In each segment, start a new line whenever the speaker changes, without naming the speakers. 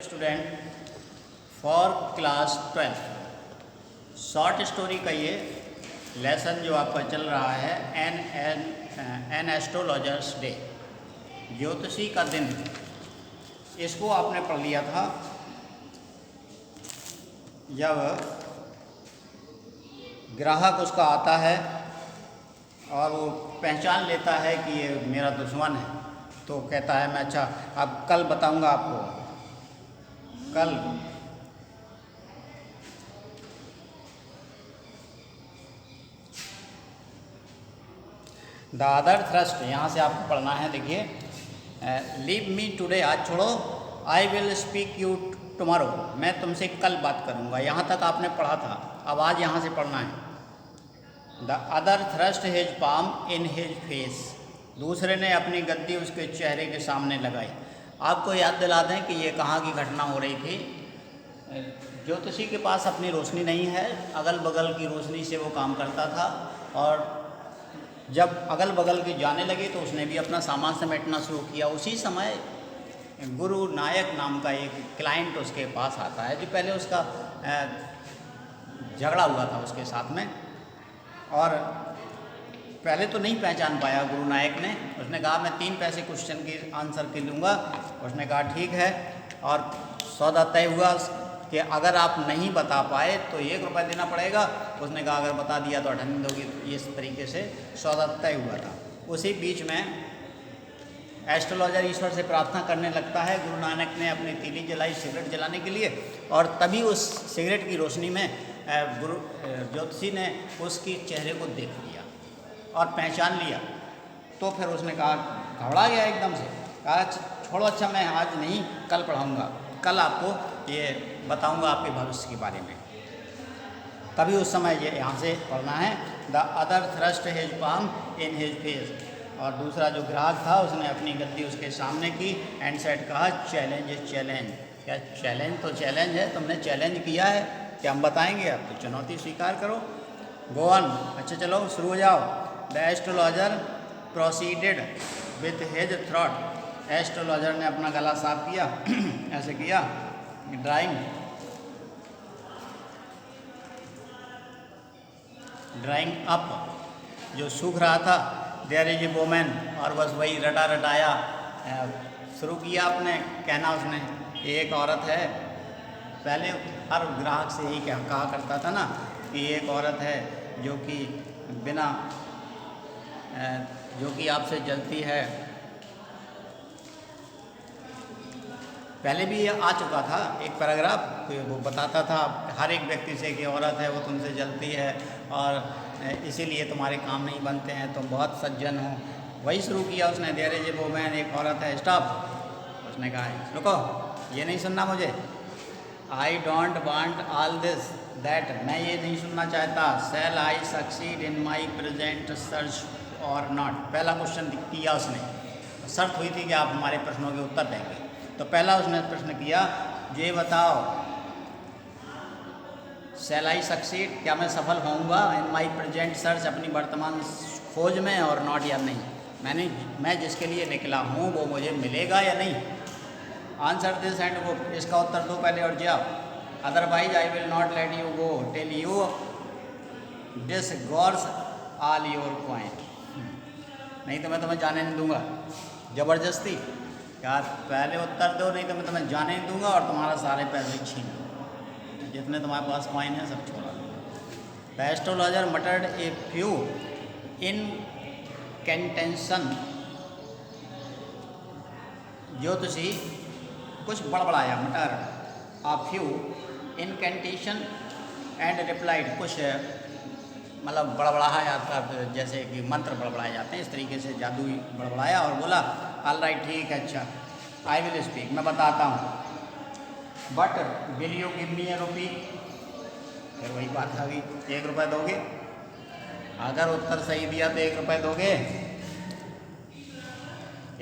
Student for class 12 short story का ये lesson जो आपका चल रहा है एन एस्ट्रोलॉजर्स डे, ज्योतिषी का दिन, इसको आपने पढ़ लिया था जब ग्राहक उसका आता है और वो पहचान लेता है कि ये मेरा दुश्मन है, तो कहता है मैं अच्छा अब कल बताऊंगा आपको, कल द अदर थ्रस्ट, यहाँ से आपको पढ़ना है। देखिए, लीव मी टुडे, आज छोड़ो, I will speak you tomorrow, मैं तुमसे कल बात करूँगा। यहाँ तक आपने पढ़ा था, अब आज यहाँ से पढ़ना है। The other thrust his palm in his face, दूसरे ने अपनी गद्दी उसके चेहरे के सामने लगाई। आपको याद दिला दें कि ये कहाँ की घटना हो रही थी। ज्योतिषी के पास अपनी रोशनी नहीं है, अगल बगल की रोशनी से वो काम करता था, और जब अगल बगल की जाने लगी तो उसने भी अपना सामान समेटना शुरू किया। उसी समय गुरु नायक नाम का एक क्लाइंट उसके पास आता है, जो पहले उसका झगड़ा हुआ था उसके साथ में, और पहले तो नहीं पहचान पाया गुरु नायक ने। उसने कहा मैं 3 पैसे क्वेश्चन की आंसर के लूँगा। उसने कहा ठीक है, और सौदा तय हुआ कि अगर आप नहीं बता पाए तो 1 रुपये देना पड़ेगा। उसने कहा अगर बता दिया तो 18 दोगी। इस तरीके से सौदा तय हुआ था। उसी बीच में एस्ट्रोलॉजर ईश्वर से प्रार्थना करने लगता है। गुरु नानक ने अपनी तीली जलाई सिगरेट जलाने के लिए, और तभी उस सिगरेट की रोशनी में गुरु ज्योतिषी ने उसकी चेहरे को देख लिया और पहचान लिया। तो फिर उसने कहा, घबरा गया एकदम से, कहा छोड़ो, अच्छा मैं आज नहीं कल पढ़ाऊँगा, कल आपको ये बताऊँगा आपके भविष्य के बारे में। तभी उस समय ये यहाँ से पढ़ना है, the other thrust his palm in his face, और दूसरा जो ग्राहक था उसने अपनी गद्दी उसके सामने की, एंड सेड, कहा चैलेंज इज चैलेंज, क्या चैलेंज तो चैलेंज है, तुमने चैलेंज किया है, क्या हम बताएंगे, अब तो चुनौती स्वीकार करो। गो ऑन, अच्छा चलो शुरू हो जाओ। The astrologer proceeded with his throat, astrologer ने अपना गला साफ किया, ऐसे किया, ड्राइंग अप, जो सूख रहा था, देयर इज ए वुमन, और बस वही रटा रटाया शुरू किया आपने कहना। उसने एक औरत है, पहले हर ग्राहक से यही कहा करता था ना कि एक औरत है जो कि बिना जो कि आपसे जलती है। पहले भी ये आ चुका था एक पैराग्राफ, वो बताता था हर एक व्यक्ति से कि औरत है वो तुमसे जलती है और इसीलिए तुम्हारे काम नहीं बनते हैं, तुम बहुत सज्जन हो। वही शुरू किया उसने, देयर इज ए वुमन, एक औरत है, स्टॉप। उसने कहा रुको, ये नहीं सुनना मुझे, I don't want all this that, मैं ये नहीं सुनना चाहता। Shall I succeed in my present search or not, पहला क्वेश्चन किया उसने, शर्त हुई थी कि आप हमारे प्रश्नों के उत्तर देंगे। तो पहला उसने प्रश्न किया, ये बताओ, शैल आई सक्सीड, क्या मैं सफल होऊंगा इन माई प्रेजेंट सर्च, अपनी वर्तमान खोज में, और नॉट, या नहीं, मैं जिसके लिए निकला हूँ वो मुझे मिलेगा या नहीं। आंसर दिस एंड वो, इसका उत्तर दो पहले और जाओ, otherwise I will not let you go till you disgorge all your point, नहीं तो मैं तुम्हें जाने नहीं दूंगा। ज़बरदस्ती यार, पहले उत्तर दो, नहीं तो मैं तुम्हें जाने नहीं दूंगा और तुम्हारा सारे पैसे छीन लूँगा, जितने तुम्हारे पास कॉइन है सब छोड़ा दूँगा। The astrologer muttered a few incantations, ज्योतिषी कुछ बड़बड़ाया, muttered a few incantation and replied, कुछ मतलब बड़बड़ाया था, जैसे कि मंत्र बड़बड़ाए जाते हैं, इस तरीके से जादू बड़बड़ाया और बोला ऑल राइट, ठीक है, अच्छा, आई विल स्पीक, मैं बताता हूँ, but will you give me a rupee, फिर वही बात आ गई, 1 रुपये दोगे, अगर उत्तर सही दिया तो 1 रुपये दोगे।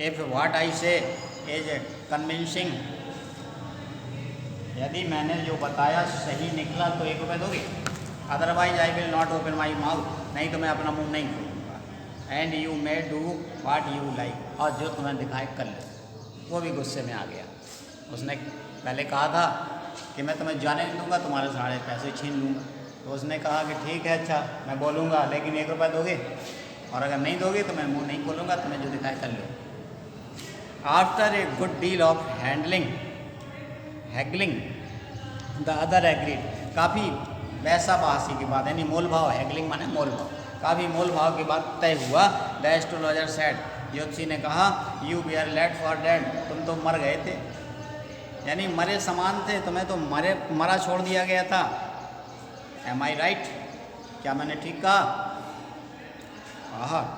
इफ व्हाट आई से इज कन्विंसिंग, यदि मैंने जो बताया सही निकला तो 1 रुपये दोगे, otherwise I will not open my mouth, नहीं तो मैं अपना मुंह नहीं खोलूँगा। And you may do what you like, और जो तुम्हें दिखाए कर लो। वो भी गुस्से में आ गया, उसने पहले कहा था कि मैं तुम्हें जाने नहीं दूंगा, तुम्हारे सारे पैसे छीन लूँगा। तो उसने कहा कि ठीक है, अच्छा मैं बोलूँगा, लेकिन 1 रुपया दोगे, और अगर नहीं दोगे तो मैं मुंह नहीं खोलूँगा, तुम्हें जो दिखाए कर लो। After a good deal of haggling the other agreed, काफ़ी पैसा बहासी की बात, यानी मोल भाव, हैगलिंग माने मोल भाव, काफ़ी मोल भाव की बात तय हुआ। द एस्ट्रोलॉजर सेड, ज्योतिषी ने कहा, you were left for dead, तुम तो मर गए थे, यानी मरे समान थे, तुम्हें तो मरा छोड़ दिया गया था। एम आई राइट, क्या मैंने ठीक कहा?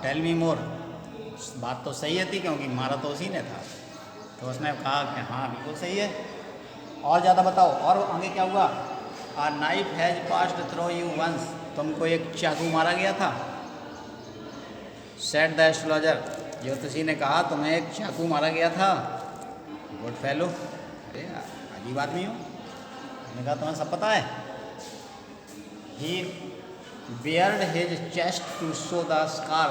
टेल मी मोर, बात तो सही है थी, क्योंकि मारा तो उसी ने था। तो उसने कहा कि हाँ बिल्कुल सही है, और ज़्यादा बताओ, और आगे क्या हुआ? A knife has passed through you once, तुमको एक चाकू मारा गया था। सेड द एस्ट्रोलॉजर, ज्योतिषी ने कहा तुम्हें एक चाकू मारा गया था। गुड फेलो, अरे अजीब आदमी हो। मैंने कहा तुम्हें सब पता है। He bared his chest to show the scar,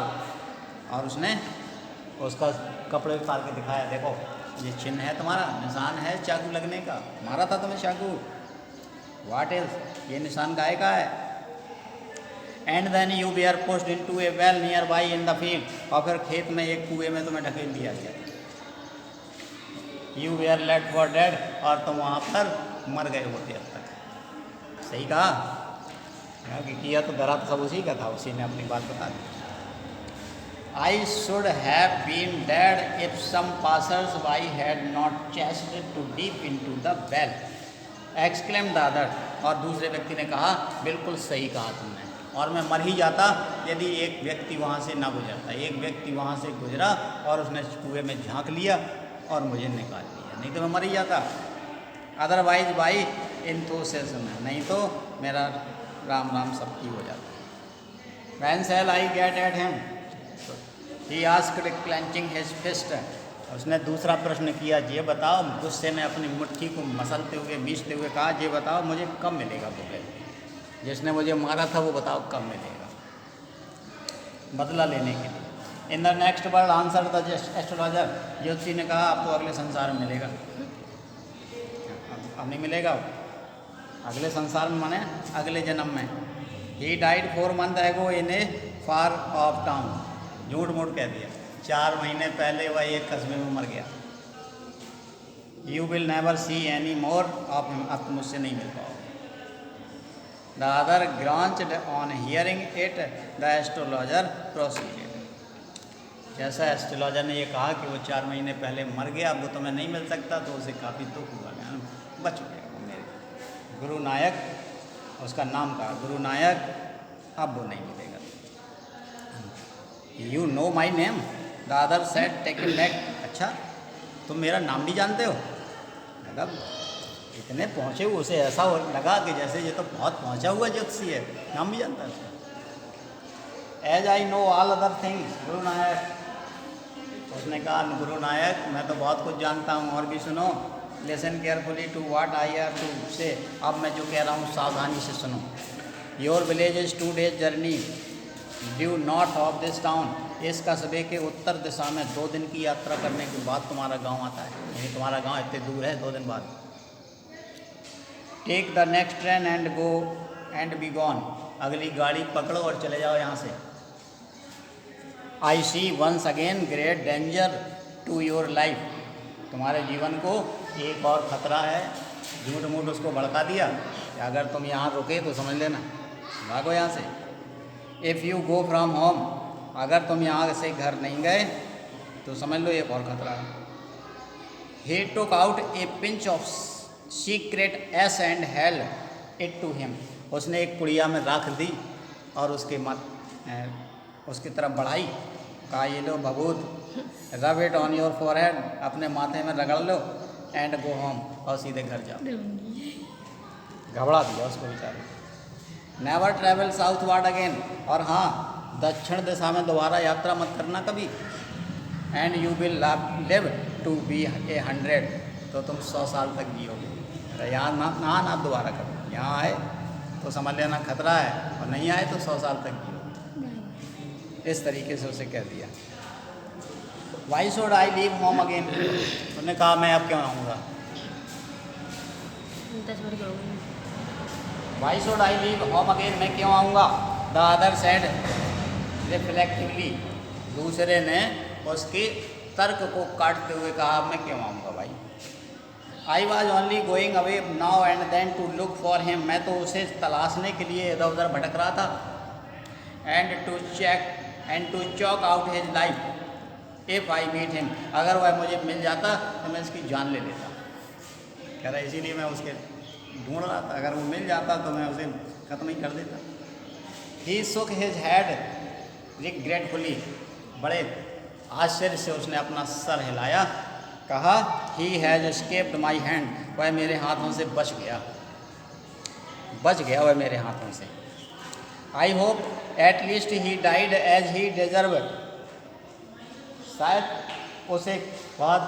और उसने उसका कपड़े उतार के दिखाया, देखो ये चिन्ह है तुम्हारा, निशान है चाकू लगने का, मारा था तुम्हें चाकू। व्हाट इज, ये निशान गाय का है। And then you we are pushed into a well nearby in the field, और फिर खेत में एक कुएं में तुम्हें ढकेल दिया गया। You we are left for dead, और तुम वहाँ पर मर गए होते अब तक। सही कहा, क्योंकि किया तो डरा तो सब उसी का था, उसी ने अपनी बात बता दी। I should have been dead if some passers-by had not chased too deep into the well, exclaimed the other, और दूसरे व्यक्ति ने कहा, बिल्कुल सही कहा तुमने, और मैं मर ही जाता यदि एक व्यक्ति वहाँ से ना गुजरता। एक व्यक्ति वहाँ से गुजरा और उसने कुएं में झांक लिया और मुझे निकाल लिया, नहीं तो मैं मर ही जाता। अदरवाइज बाई इंथुसियाज्म, नहीं तो मेरा राम राम सबकी हो जाता। When shall I get at him? He asked, clenching his fist. उसने दूसरा प्रश्न किया, ये बताओ, गुस्से में अपनी मुट्ठी को मसलते हुए मीचते हुए कहा, ये बताओ मुझे कब मिलेगा वो पैसे, जिसने मुझे मारा था वो बताओ कब मिलेगा, बदला लेने के लिए। In the next world answer the astrologer, ज्योतिषी ने कहा अब तो अगले संसार में मिलेगा। अब नहीं मिलेगा, अगले संसार में माने अगले जन्म में। He died 4 months ago in a far off town, झूठ मूठ कह दिया, 4 महीने पहले वह एक कस्बे में मर गया। You will never see any more of him, अब तुम उससे नहीं मिल पाओगे। The other groaned on hearing it, the astrologer proceeded. जैसा एस्ट्रोलॉजर ने ये कहा कि वो 4 महीने पहले मर गया, अब वो तुम्हें नहीं मिल सकता, तो उसे काफ़ी दुख हुआ, बच गया वो मेरे गुरु नायक, उसका नाम कहा गुरु नायक, अब वो नहीं मिलेगा। You know my name, the other said taken back, अच्छा तुम मेरा नाम भी जानते हो। मतलब इतने पहुँचे हुए, उसे ऐसा लगा कि जैसे ये तो बहुत पहुँचा हुआ ज्योतिषी है, नाम भी जानता है। As I know all other things Guru Nayak, उसने कहा गुरु नायक मैं तो बहुत कुछ जानता हूँ, और भी सुनो। Listen carefully to what I have to say, अब मैं जो कह रहा हूँ सावधानी से सुनो। Your village is 2 days journey due north of this town, इस कस्बे के उत्तर दिशा में 2 दिन की यात्रा करने के बाद तुम्हारा गांव आता है, यानी तुम्हारा गांव इतने दूर है 2 दिन बाद। Take the next train and go and be gone, अगली गाड़ी पकड़ो और चले जाओ यहाँ से। I see once again great danger to your life, तुम्हारे जीवन को एक और ख़तरा है। झूठ मूठ उसको भड़का दिया कि अगर तुम यहाँ रुके तो समझ लेना भागो यहाँ से। If you go from home, अगर तुम यहाँ से घर नहीं गए तो समझ लो एक और खतरा है। He took out a pinch of sacred ash and held it to him, उसने एक पुड़िया में राख दी और उसकी तरफ बढ़ाई, कहा ये लो भभूत, rub it on your forehead, अपने माथे में रगड़ लो, एंड गो होम, और सीधे घर जाओ। घबरा दिया उसको बेचारे। नेवर ट्रैवल साउथवर्ड अगेन, और हाँ दक्षिण दिशा में दोबारा यात्रा मत करना कभी। And you will live to be 100, तो तुम 100 साल तक जियोगे। यहाँ ना दोबारा करो, यहाँ आए तो समझ लेना खतरा है, और नहीं आए तो 100 साल तक जियो। इस तरीके से उसे कह दिया। Why should I leave home again, उन्होंने कहा मैं अब क्यों आऊँगा,
चिंता छोड़ के हो गई।
Why should I leave home again, मैं क्यों आऊँगा? द अदर सेड रिफ्लेक्टिवली, दूसरे ने उसके तर्क को काटते हुए कहा मैं क्यों आऊँगा भाई। I was only going away now and then to look for him, मैं तो उसे तलाशने के लिए इधर उधर भटक रहा था। And to choke out his life if I meet him, अगर वह मुझे मिल जाता तो मैं इसकी जान ले लेता। कह रहा इसीलिए मैं उसके ढूंढ रहा था, अगर वो मिल जाता तो मैं उसे ख़त्म ही कर देता। ही शुक हिज हेड रिग्रेटफुली, बड़े आश्चर्य से उसने अपना सर हिलाया, कहा he has escaped my hand, वह मेरे हाथों से बच गया वह मेरे हाथों से। I hope at least he died as he deserve, शायद उसे बहुत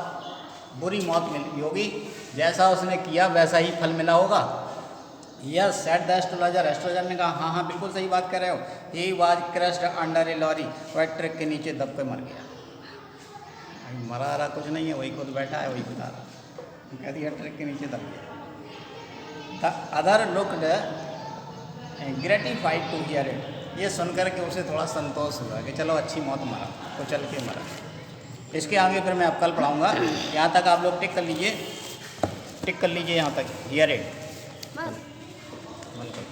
बुरी मौत मिली होगी, जैसा उसने किया वैसा ही फल मिला होगा। Yes said the astrologer, astrologer ने कहा हाँ हाँ बिल्कुल सही बात कर रहे हो। He was crushed under a lorry, वह ट्रक के नीचे दब के मर गया। मरा रहा कुछ नहीं है, वही खुद बैठा है वही बता रहा, कह दिया ट्रक के नीचे दब गया। The other looked gratified to hear it, ये सुनकर के उसे थोड़ा संतोष हुआ कि चलो अच्छी मौत मरा, तो चल के मरा। इसके आगे फिर मैं अब कल पढ़ाऊँगा, यहाँ तक आप लोग टिक कर लीजिए यहाँ तक हियर इट।
बस।
बिल्कुल।